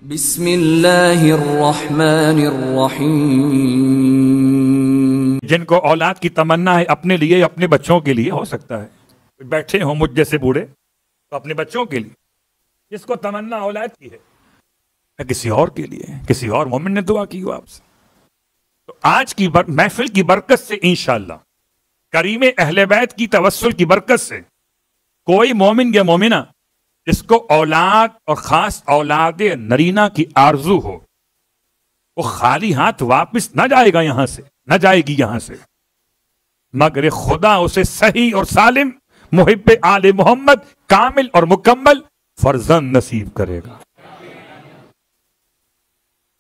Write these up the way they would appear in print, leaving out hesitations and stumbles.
بسم اللہ الرحمن الرحیم۔ جن کو اولاد کی تمنا ہے اپنے لیے اپنے بچوں کے لیے، ہو سکتا ہے بیٹھے ہوں مجھ جیسے بوڑھے تو اپنے بچوں کے لیے، جس کو تمنا اولاد کی ہے یا کسی اور کے لیے، کسی اور مومن نے دعا کی ہو آپ سے، تو آج کی محفل کی برکت سے انشاءاللہ کریم اہل بیت کی توسل کی برکت سے کوئی مومن یا مومنہ جس کو اولاد اور خاص اولاد نرینہ کی آرزو ہو، وہ خالی ہاتھ واپس نہ جائے گا یہاں سے، نہ جائے گی یہاں سے، مگر خدا اسے صحیح اور سالم محب آل محمد کامل اور مکمل فرزند نصیب کرے گا۔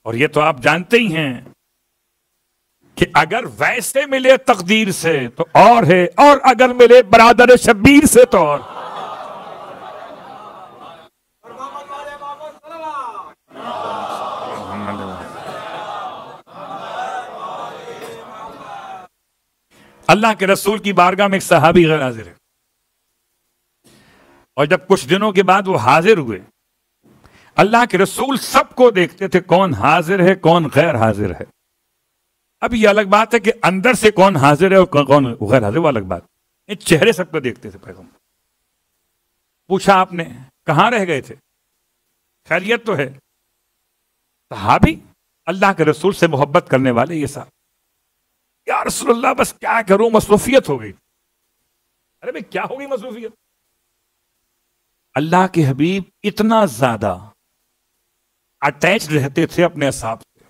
اور یہ تو آپ جانتے ہی ہیں کہ اگر ویسے ملے تقدیر سے تو اور ہے، اور اگر ملے برادر شبیر سے تو اور۔ اللہ کے رسول کی بارگاہ میں ایک صحابی غیر حاضر ہے، اور جب کچھ دنوں کے بعد وہ حاضر ہوئے، اللہ کے رسول سب کو دیکھتے تھے کون حاضر ہے کون غیر حاضر ہے۔ اب یہ الگ بات ہے کہ اندر سے کون حاضر ہے اور کون غیر حاضر، وہ الگ بات، یہ چہرے سب کو دیکھتے تھے۔ پیغمبر پوچھا آپ نے کہاں رہ گئے تھے، خیریت تو ہے؟ صحابی اللہ کے رسول سے محبت کرنے والے یہ صاحب، یا رسول اللہ بس کیا کروں مصروفیت ہو گئی۔ ارے بھائی کیا ہوگی مصروفیت؟ اللہ کے حبیب اتنا زیادہ اٹیچ رہتے تھے اپنے اصحاب سے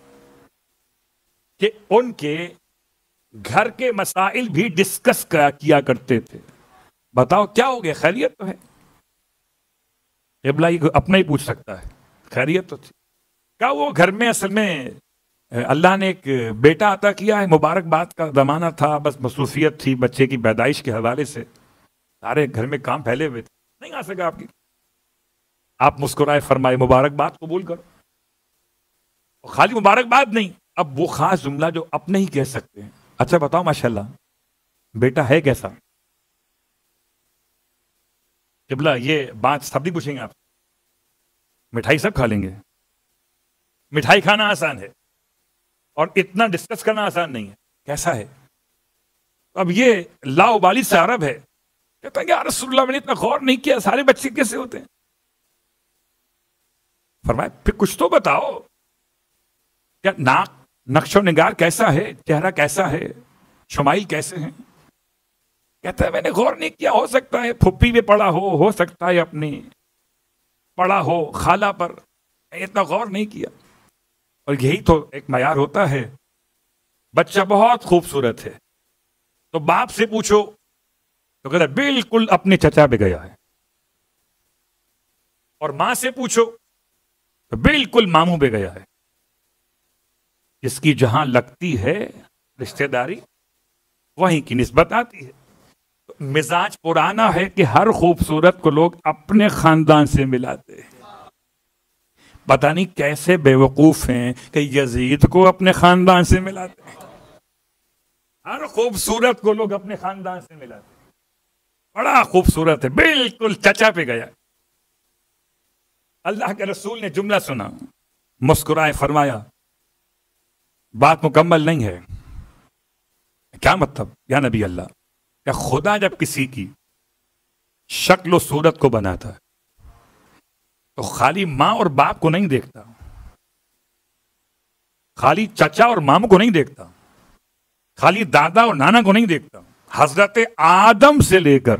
کہ ان کے گھر کے مسائل بھی ڈسکس کیا کرتے تھے۔ بتاؤ کیا ہو گیا، خیریت تو ہے؟ قبلہ یہ اپنا ہی پوچھ سکتا ہے، خیریت تو تھی؟ کیا وہ گھر میں اصل میں اللہ نے ایک بیٹا عطا کیا ہے، مبارکباد کا زمانہ تھا، بس مصروفیت تھی بچے کی پیدائش کے حوالے سے، سارے گھر میں کام پھیلے ہوئے تھے، نہیں آ سکا آپ کی؟ آپ مسکرائے فرمائے مبارکباد قبول کرو۔ اور خالی مبارکباد نہیں، اب وہ خاص جملہ جو اپنے ہی کہہ سکتے ہیں، اچھا بتاؤ ماشاءاللہ بیٹا ہے کیسا؟ قبلہ یہ بات سب بھی پوچھیں گے آپ، مٹھائی سب کھا لیں گے؟ مٹھائی کھانا آسان ہے اور اتنا ڈسکس کرنا آسان نہیں ہے، کیسا ہے؟ اب یہ لاؤبالی سے عرب ہے، کہتا ہے کہ یا رسول اللہ میں نے اتنا غور نہیں کیا، سارے بچے کیسے ہوتے ہیں؟ فرمایا پھر کچھ تو بتاؤ، کیا ناک نقش و نگار کیسا ہے، چہرہ کیسا ہے، شمائل کیسے ہیں؟ کہتا ہے میں نے غور نہیں کیا، ہو سکتا ہے پھپھی میں پڑا ہو سکتا ہے اپنی پڑا ہو خالہ پر، اتنا غور نہیں کیا۔ اور یہی تو ایک معیار ہوتا ہے، بچہ بہت خوبصورت ہے تو باپ سے پوچھو تو کہتا ہے بالکل اپنے چچا پہ گیا ہے، اور ماں سے پوچھو تو بالکل ماموں پہ گیا ہے۔ جس کی جہاں لگتی ہے رشتہ داری وہیں کی نسبت آتی ہے۔ تو مزاج پرانا ہے کہ ہر خوبصورت کو لوگ اپنے خاندان سے ملاتے ہیں۔ پتہ نہیں کیسے بے وقوف ہیں کہ یزید کو اپنے خاندان سے ملاتے ہیں، ہر خوبصورت کو لوگ اپنے خاندان سے ملاتے ہیں، بڑا خوبصورت ہے بالکل چچا پہ گیا۔ اللہ کے رسول نے جملہ سنا، مسکرائے فرمایا بات مکمل نہیں ہے۔ کیا مطلب یا نبی اللہ؟ کہ خدا جب کسی کی شکل و صورت کو بناتا ہے تو خالی ماں اور باپ کو نہیں دیکھتا، خالی چچا اور ماموں کو نہیں دیکھتا، خالی دادا اور نانا کو نہیں دیکھتا، حضرت آدم سے لے کر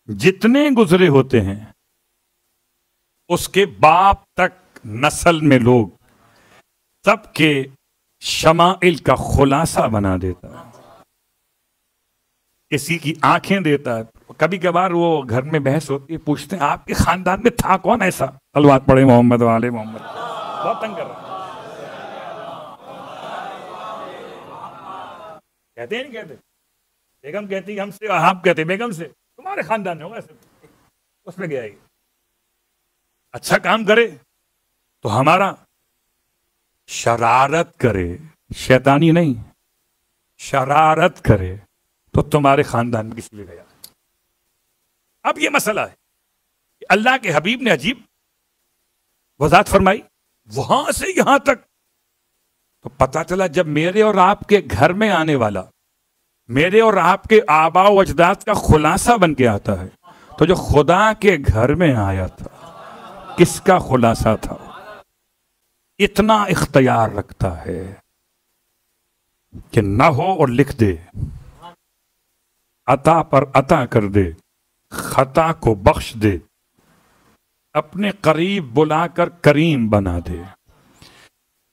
جتنے گزرے ہوتے ہیں اس کے باپ تک نسل میں لوگ سب کے شمائل کا خلاصہ بنا دیتا ہے، کسی کی آنکھیں دیتا ہے۔ کبھی کبھار وہ گھر میں بحث ہوتی ہے، پوچھتے ہیں آپ کے خاندان میں تھا کون ایسا؟ صلوات پڑھے محمد والے محمد۔ بہت تنگ کر رہا ہے، کہتے ہیں نہیں کہتے؟ بیگم کہتی ہم سے، آپ کہتے بیگم سے تمہارے خاندان میں ہوگا ایسے، اس میں گیا ہی اچھا کام کرے تو ہمارا، شرارت کرے شیطانی نہیں، شرارت کرے تو تمہارے خاندان میں کس لیے گیا؟ اب یہ مسئلہ ہے کہ اللہ کے حبیب نے عجیب وضاحت فرمائی وہاں سے یہاں تک. تو پتا چلا جب میرے اور آپ کے گھر میں آنے والا میرے اور آپ کے آباء و اجداد کا خلاصہ بن کے آتا ہے، تو جو خدا کے گھر میں آیا تھا کس کا خلاصہ تھا؟ اتنا اختیار رکھتا ہے کہ نہ ہو اور لکھ دے، عطا پر عطا کر دے، خطا کو بخش دے، اپنے قریب بلا کر کریم بنا دے،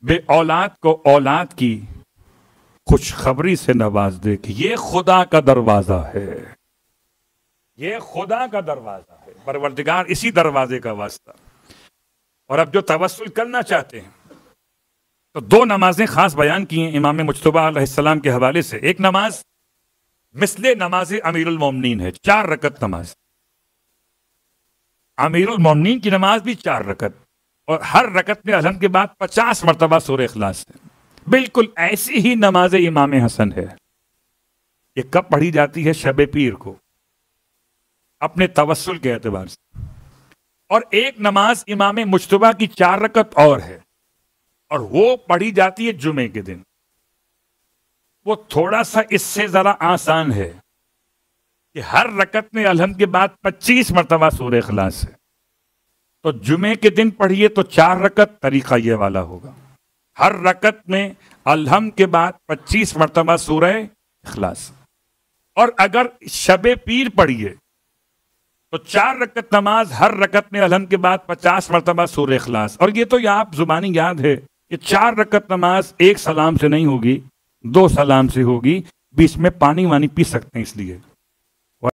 بے اولاد کو اولاد کی خوشخبری سے نواز دے. کہ یہ خدا کا دروازہ ہے، یہ خدا کا دروازہ ہے. پروردگار اسی دروازے کا واسطہ. اور اب جو توسل کرنا چاہتے ہیں تو دو نمازیں خاص بیان کی ہیں امام مجتبیٰ علیہ السلام کے حوالے سے. ایک نماز مثل نماز امیر المومنین ہے، 4 رکعت نماز. امیر المومنین کی نماز بھی 4 رکعت، اور ہر رکعت میں الحمد کے بعد 50 مرتبہ سورہ اخلاص ہے. بالکل ایسی ہی نماز امام حسن ہے. یہ کب پڑھی جاتی ہے؟ شب پیر کو، اپنے توسل کے اعتبار سے. اور ایک نماز امام مجتبیٰ کی 4 رکعت اور ہے، اور وہ پڑھی جاتی ہے جمعے کے دن. وہ تھوڑا سا اس سے ذرا آسان ہے کہ ہر رکعت میں الحمد کے بعد 25 مرتبہ سورہ اخلاص ہے. تو جمعے کے دن پڑھیے تو 4 رکعت، طریقہ یہ والا ہوگا. ہر رکعت میں الحمد کے بعد 25 مرتبہ سورہ اخلاص. اور اگر شب پیر پڑھیے تو 4 رکعت نماز، ہر رکعت میں الحمد کے بعد 50 مرتبہ سورہ اخلاص. اور یہ تو آپ زبانی یاد ہے کہ 4 رکعت نماز ایک سلام سے نہیں ہوگی، 2 سلام سے ہوگی. بیچ میں پانی وانی پی سکتے ہیں اس لیے.